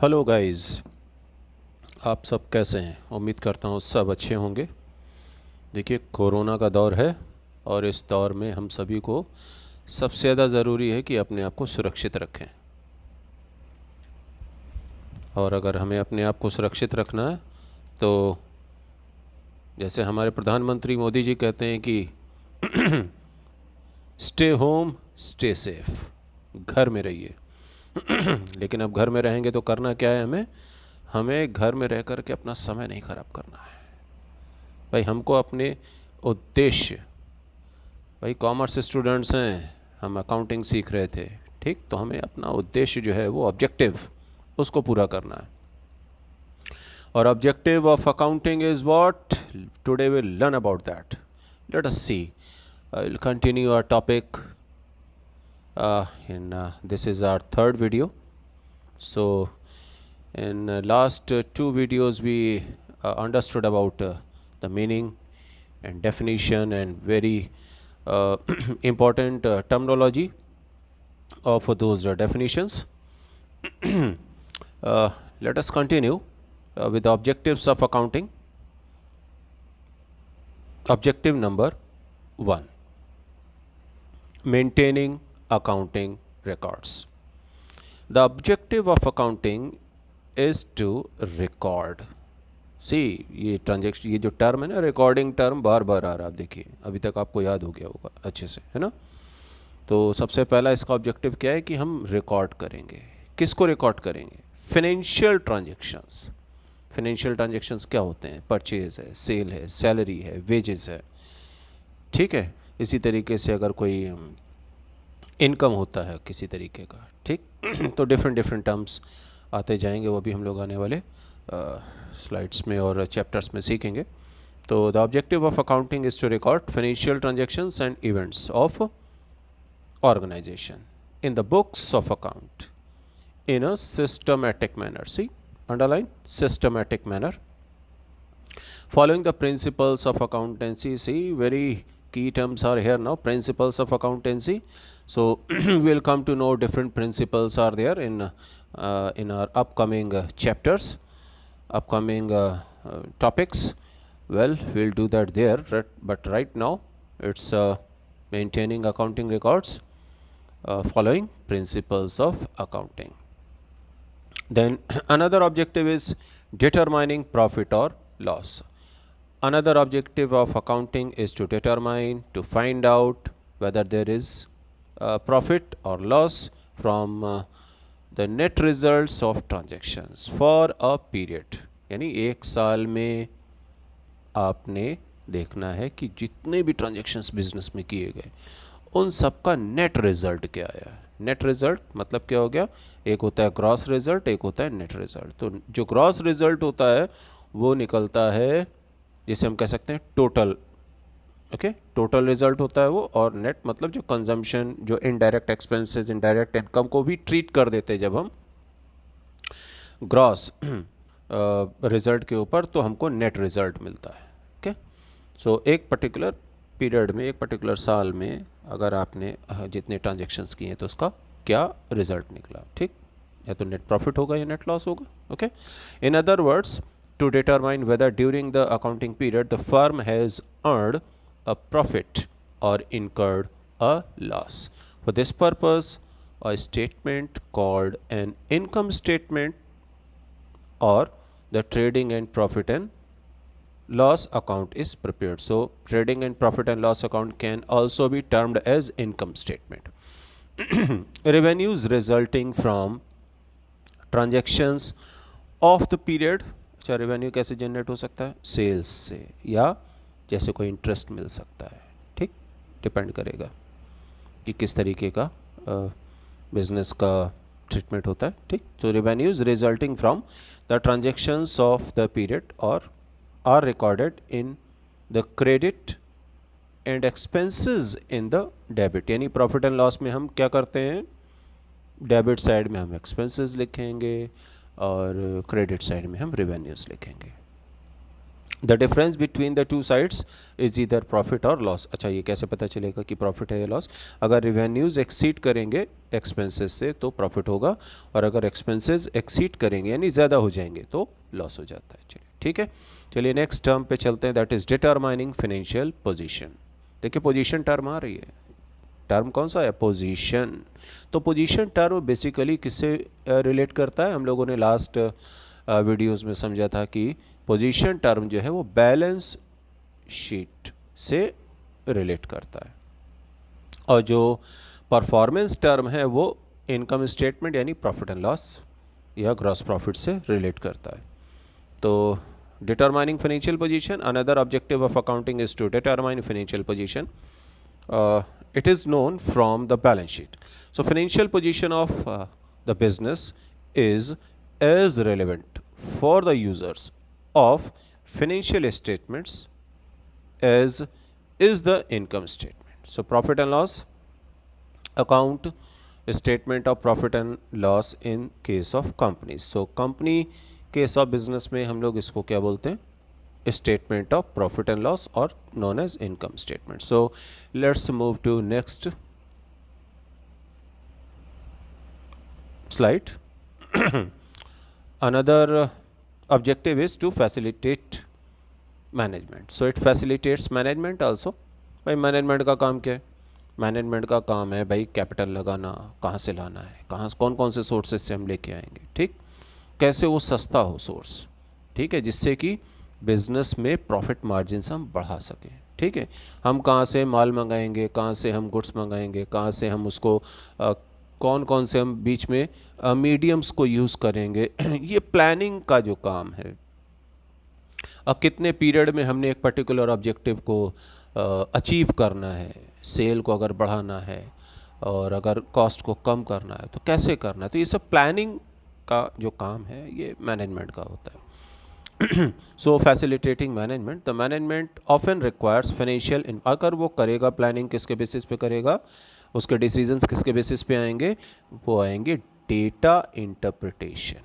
Hello guys, आप सब कैसे हैं? उम्मीद करता हूँ सब अच्छे होंगे। देखिए, कोरोना का दौर है और इस दौर में हम सभी को सबसे ज़्यादा ज़रूरी है कि अपने आप को सुरक्षित रखें। और अगर हमें अपने आप को सुरक्षित रखना है तो जैसे हमारे प्रधानमंत्री मोदी जी कहते हैं कि स्टे होम स्टे सेफ, घर में रहिए। लेकिन अब घर में रहेंगे तो करना क्या है? हमें घर में रह कर के अपना समय नहीं ख़राब करना है भाई। हमको अपने उद्देश्य, भाई कॉमर्स स्टूडेंट्स हैं, हम अकाउंटिंग सीख रहे थे, ठीक, तो हमें अपना उद्देश्य जो है वो ऑब्जेक्टिव, उसको पूरा करना है। और objective of accounting is what? Today will learn about that. Let us see, I will continue our topic in this is our third video. So in last two videos we understood about the meaning and definition and very important terminology of those definitions. Let us continue with the objectives of accounting. Objective number 1: maintaining accounting records. The objective of accounting is to record. सी, ये transaction, ये जो term है ना, recording term बार बार आ रहा है। आप देखिए, अभी तक आपको याद हो गया होगा अच्छे से, है ना। तो सबसे पहला इसका ऑब्जेक्टिव क्या है कि हम रिकॉर्ड करेंगे। किसको रिकॉर्ड करेंगे? Financial transactions. फाइनेंशियल ट्रांजेक्शंस क्या होते हैं? परचेज है, सेल है, सैलरी है, वेजेस है, ठीक है। इसी तरीके से अगर कोई इनकम होता है किसी तरीके का, ठीक, तो डिफरेंट डिफरेंट टर्म्स आते जाएंगे, वो भी हम लोग आने वाले स्लाइड्स में और चैप्टर्स में सीखेंगे। तो the objective of accounting is to record financial transactions and events of organization in the books of account in a systematic manner. See, underline systematic manner, following the principles of accountancy. See, very key terms are here now, principles of accountancy. So we'll come to know different principles are there in our upcoming chapters, upcoming topics. Well, we'll do that there, but right now it's maintaining accounting records following principles of accounting. Then another objective is determining profit or loss. Another objective of accounting is to determine, to find out whether there is profit or loss from the net results of transactions for a period. यानी एक साल में आपने देखना है कि जितने भी ट्रांजेक्शन्स बिजनेस में किए गए उन सब का नेट रिजल्ट क्या आया। नेट रिजल्ट मतलब क्या हो गया? एक होता है ग्रॉस रिजल्ट, एक होता है नेट रिजल्ट। तो जो ग्रॉस रिजल्ट होता है वो निकलता है, जिसे हम कह सकते हैं टोटल, ओके, टोटल रिजल्ट होता है वो। और नेट मतलब जो कंजम्पशन, जो इनडायरेक्ट एक्सपेंसेस, इनडायरेक्ट इनकम को भी ट्रीट कर देते हैं जब हम ग्रॉस रिजल्ट के ऊपर, तो हमको नेट रिजल्ट मिलता है। ओके, सो एक पर्टिकुलर पीरियड में, एक पर्टिकुलर साल में अगर आपने जितने ट्रांजेक्शन्स किए हैं तो उसका क्या रिजल्ट निकला, ठीक, या तो नेट प्रॉफिट होगा या नेट लॉस होगा। Okay, in other words, to determine whether during the accounting period the firm has earned a profit और incurred a loss. For this purpose a statement called an income statement or the trading and profit and loss account is prepared. So trading and profit and loss account can also be termed as income statement. Revenues resulting from transactions of the period. अच्छा, revenue कैसे generate हो सकता है? Sales से, या जैसे कोई interest मिल सकता है, ठीक, डिपेंड करेगा कि किस तरीके का बिजनेस का ट्रीटमेंट होता है, ठीक। तो revenues resulting from the transactions of the period और are recorded in the credit and expenses in the debit. यानी प्रॉफिट एंड लॉस में हम क्या करते हैं? डेबिट साइड में हम एक्सपेंसेस लिखेंगे और क्रेडिट साइड में हम रेवेन्यूज लिखेंगे। The difference between the two sides is either profit और लॉस। अच्छा, ये कैसे पता चलेगा कि प्रॉफिट है या लॉस? अगर रिवेन्यूज एक्सीड करेंगे एक्सपेंसेस से तो प्रॉफिट होगा, और अगर एक्सपेंसेस एक्सीड करेंगे यानी ज़्यादा हो जाएंगे तो लॉस हो जाता है। चलिए ठीक है, चलिए नेक्स्ट टर्म पे चलते हैं, that is determining financial position. देखिए पोजीशन टर्म आ रही है, टर्म कौन सा है? पोजीशन। तो पोजीशन टर्म बेसिकली किससे रिलेट करता है? हम लोगों ने लास्ट वीडियोस में समझा था कि पोजीशन टर्म जो है वो बैलेंस शीट से रिलेट करता है, और जो परफॉर्मेंस टर्म है वो इनकम स्टेटमेंट यानी प्रॉफिट एंड लॉस या ग्रॉस प्रॉफिट से रिलेट करता है। तो determining financial position, another objective of accounting is to determine financial position. It is known from the balance sheet. So financial position of the business is as relevant for the users of financial statements as is the income statement. So profit and loss account, statement of profit and loss in case of companies. So company case of business में हम लोग इसको क्या बोलते हैं? Statement of profit and loss, or known as income statement. So let's move to next slide. Another objective is to facilitate management. So it facilitates management also. भाई management का काम क्या है? मैनेजमेंट का काम है भाई कैपिटल लगाना, कहाँ से लाना है, कहाँ कौन कौन से सोर्सेज से हम लेके आएंगे, ठीक, कैसे वो सस्ता हो सोर्स, ठीक है, जिससे कि बिजनेस में प्रॉफिट मार्जिन हम बढ़ा सकें, ठीक है। हम कहाँ से माल मंगाएंगे, कहाँ से हम गुड्स मंगाएंगे, कहाँ से हम उसको कौन कौन से हम बीच में मीडियम्स को यूज़ करेंगे ये प्लानिंग का जो काम है। अब कितने पीरियड में हमने एक पर्टिकुलर ऑब्जेक्टिव को अचीव करना है, सेल को अगर बढ़ाना है और अगर कॉस्ट को कम करना है तो कैसे करना है, तो ये सब प्लानिंग का जो काम है ये मैनेजमेंट का होता है। So facilitating management, the management often requires financial, अगर वो करेगा प्लानिंग किसके बेसिस पे करेगा, उसके डिसीजंस किसके बेसिस पे आएंगे, वो आएंगे डेटा इंटरप्रिटेशन,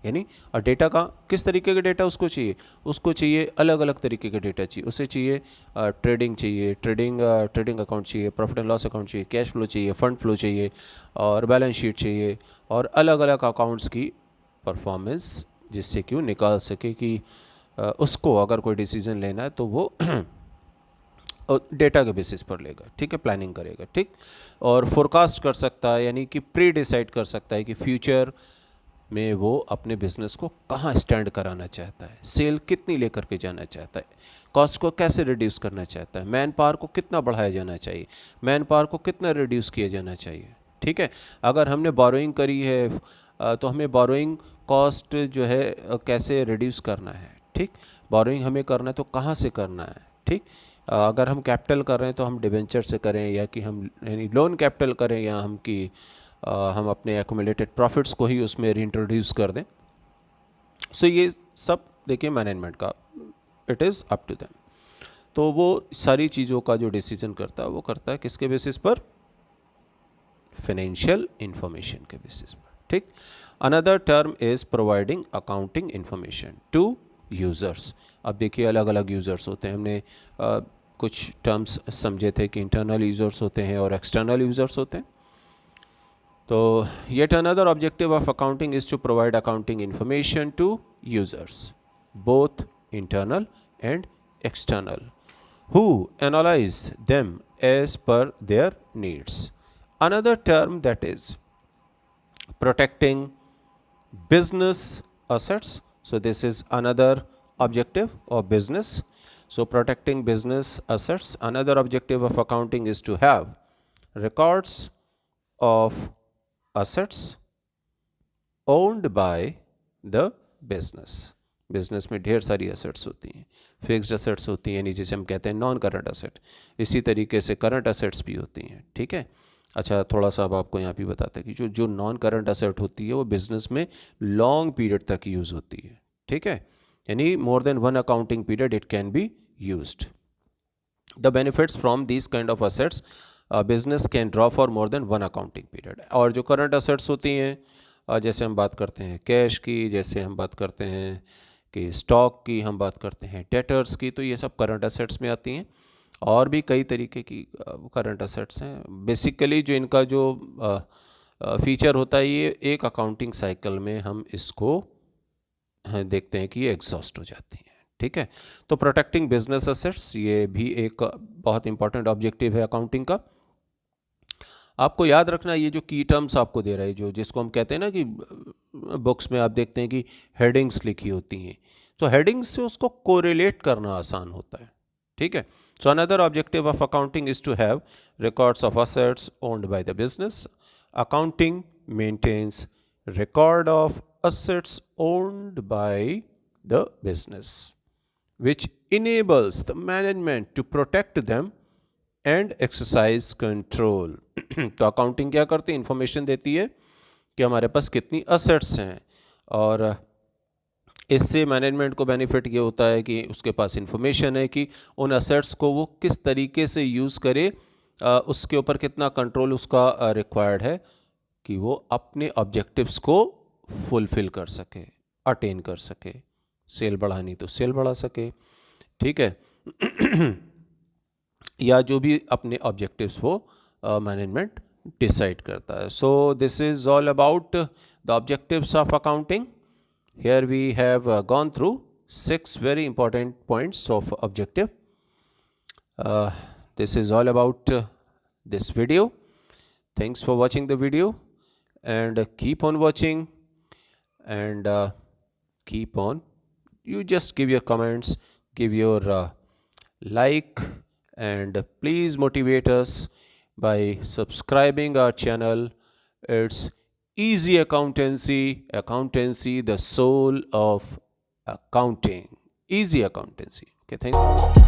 यानी और डेटा का किस तरीके का डेटा उसको चाहिए, उसको चाहिए अलग अलग तरीके का डेटा चाहिए, उसे चाहिए ट्रेडिंग चाहिए, ट्रेडिंग अकाउंट चाहिए, प्रॉफिट एंड लॉस अकाउंट चाहिए, कैश फ्लो चाहिए, फंड फ्लो चाहिए, और बैलेंस शीट चाहिए, और अलग अलग अकाउंट्स की परफॉर्मेंस जिससे कि वो निकाल सके कि उसको अगर कोई डिसीजन लेना है तो वो डेटा के बेसिस पर लेगा, ठीक है, प्लानिंग करेगा, ठीक, और फोरकास्ट कर सकता है, यानी कि प्री डिसाइड कर सकता है कि फ्यूचर में वो अपने बिजनेस को कहाँ स्टैंड कराना चाहता है, सेल कितनी लेकर के जाना चाहता है, कॉस्ट को कैसे रिड्यूस करना चाहता है, मैन पावर को कितना बढ़ाया जाना चाहिए, मैन पावर को कितना रिड्यूस किया जाना चाहिए, ठीक है। अगर हमने बोरोइंग करी है तो हमें बोरोइंग कॉस्ट जो है कैसे रिड्यूस करना है, ठीक, बोरोइंग हमें करना है तो कहाँ से करना है, ठीक, अगर हम कैपिटल कर रहे हैं तो हम डिबेंचर से करें या कि हम यानी लोन कैपिटल करें, या हम कि हम अपने एक्यूमुलेटेड प्रॉफिट्स को ही उसमें रीइंट्रोड्यूस कर दें। सो ये सब देखिए मैनेजमेंट का, it is up to them. तो वो सारी चीज़ों का जो डिसीजन करता है वो करता है किसके बेसिस पर, फाइनेंशियल इंफॉर्मेशन के बेसिस पर, ठीक। Another term is providing accounting information to users. अब देखिए अलग अलग यूज़र्स होते हैं, हमने कुछ टर्म्स समझे थे कि इंटरनल यूज़र्स होते हैं और एक्सटर्नल यूज़र्स होते हैं। तो yet another objective of accounting is to provide accounting information to users, both internal and external, who analyze them as per their needs. Another term that is protecting business assets. So this is another objective of business. So protecting business assets, another objective of accounting is to have records of assets owned by the business. Business में ढेर सारी assets होती हैं, fixed assets होती हैं, यानी जिसे हम कहते हैं नॉन करंट असेट, इसी तरीके से करंट असेट्स भी होती हैं, ठीक है। अच्छा थोड़ा सा अब आपको यहाँ भी बताते हैं कि जो जो नॉन करंट असेट होती है वो बिजनेस में लॉन्ग पीरियड तक यूज़ होती है, ठीक है, यानी more than one accounting period it can be used. The benefits from these kind of assets, business can draw for more than one accounting period. और जो करंट असेट्स होती हैं जैसे हम बात करते हैं कैश की, जैसे हम बात करते हैं कि स्टॉक की हम बात करते हैं, डेटर्स की, तो ये सब करंट असेट्स में आती हैं। और भी कई तरीके की करंट असेट्स हैं। बेसिकली जो इनका जो फीचर होता है, ये एक अकाउंटिंग साइकिल में हम इसको देखते हैं कि ये एग्जॉस्ट हो जाती हैं। ठीक है, तो प्रोटेक्टिंग बिजनेस असेट्स ये भी एक बहुत इंपॉर्टेंट ऑब्जेक्टिव है अकाउंटिंग का। आपको याद रखना, ये जो की टर्म्स आपको दे रहा है, जो जिसको हम कहते हैं ना कि बुक्स में आप देखते हैं कि हेडिंग्स लिखी होती हैं, तो हेडिंग्स से उसको कोरिलेट करना आसान होता है। ठीक है, so another objective of accounting is to have records of assets owned by the business. Accounting maintains record of assets owned by the business, which enables the management to protect them and exercise control. तो accounting क्या करती है, information देती है कि हमारे पास कितनी assets हैं, और इससे मैनेजमेंट को बेनिफिट ये होता है कि उसके पास इंफॉर्मेशन है कि उन असेट्स को वो किस तरीके से यूज़ करे, उसके ऊपर कितना कंट्रोल उसका रिक्वायर्ड है कि वो अपने ऑब्जेक्टिव्स को फुलफिल कर सके, अटेन कर सके। सेल बढ़ानी तो सेल बढ़ा सके, ठीक है, या जो भी अपने ऑब्जेक्टिव्स वो मैनेजमेंट डिसाइड करता है। So this is all about the objectives of accounting. Here we have gone through 6 very important points of objective. This is all about this video. Thanks for watching the video, and keep on watching, and keep on, you just give your comments, give your like, and please motivate us by subscribing our channel. It's Easy Accountancy, the soul of accounting. Easy Accountancy. Okay, thank you.